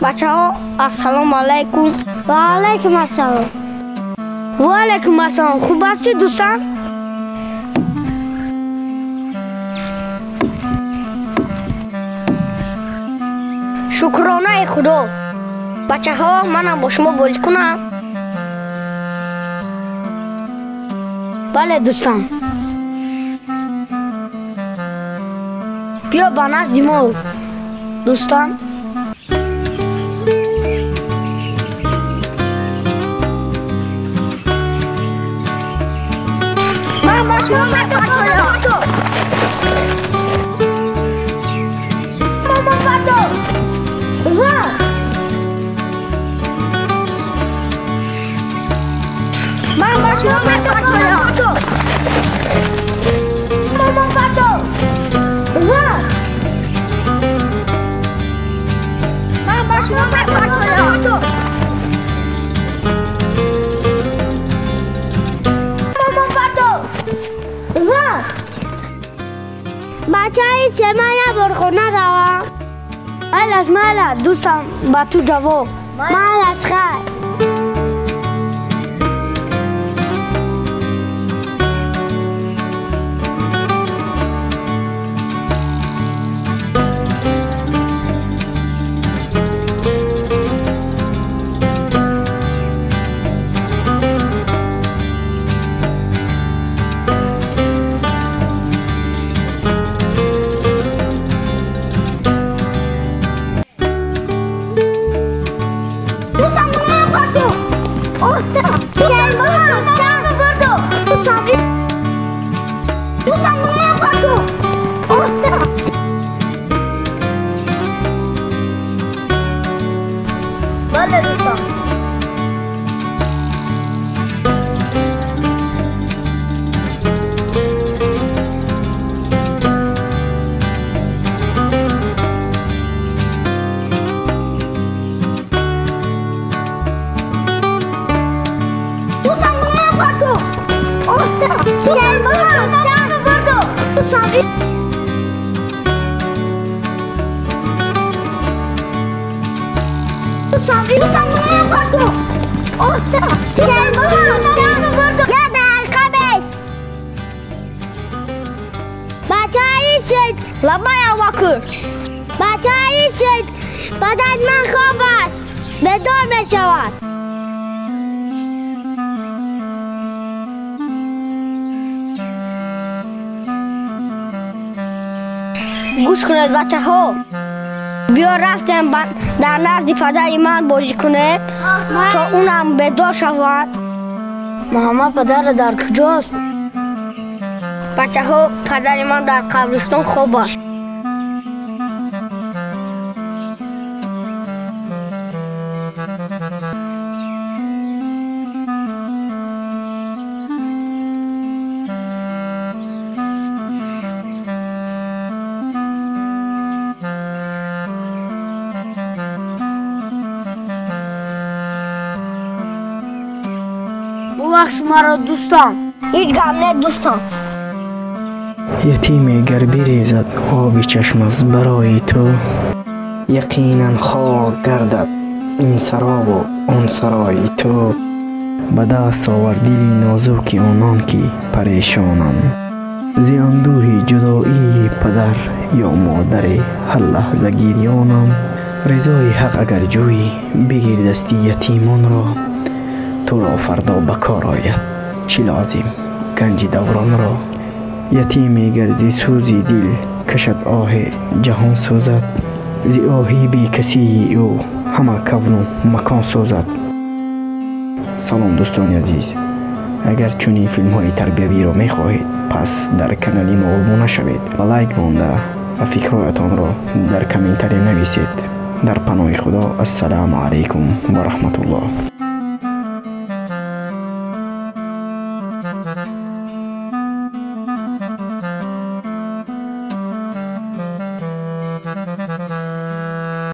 بچه‌ها السلام علیکم. و علیکم السلام. و علیکم السلام. خوب هستی دوستان؟ شکرانه خدا. بچه‌ها منم با شما بازی کنم. بله دوستان. بیا با نزد ما دوستان. بچه‌ای چه من برخونه دوام. مالا دوستم با تو جواب. مال از خیر. لبای واکر بچه‌ای شد بدن من خواب است بدار می شود. گوش کنید بچه ها، بیا رفتم در نزد پدر من بازی کنه تا اونم بدار شود. محمد پدر در کجاست؟ بچه ها پدر من در قبرستان خواب است. ببخش مرا دوستان. هیچ غم نه دوستان. یتیم گر بریزد آب چشم از برای تو، یقینا خاک گردد این سراب و آن سرای تو. به دست آور دلی نازک آنان که پریشانند، زی اندوه جدایی پدر یا مادر هر لحظه گریانم. رضای حق اگر جویی بگیر دستی یتیمان را، تو را فردا بکار آید. چی لازم گنج دوران را؟ یتیمی گرزی سوزی دل کشد آه جهان سوزد. زی آهی بی کسی او همه کون و مکان سوزد. سلام دوستان عزیز، اگر چونین فیلم های تربیوی را می خواهید پس در کانال ما ابونه شوید و لایک مانده و فکرایتان را در کامنتاری نویسید. در پناه خدا، السلام علیکم و رحمت الله.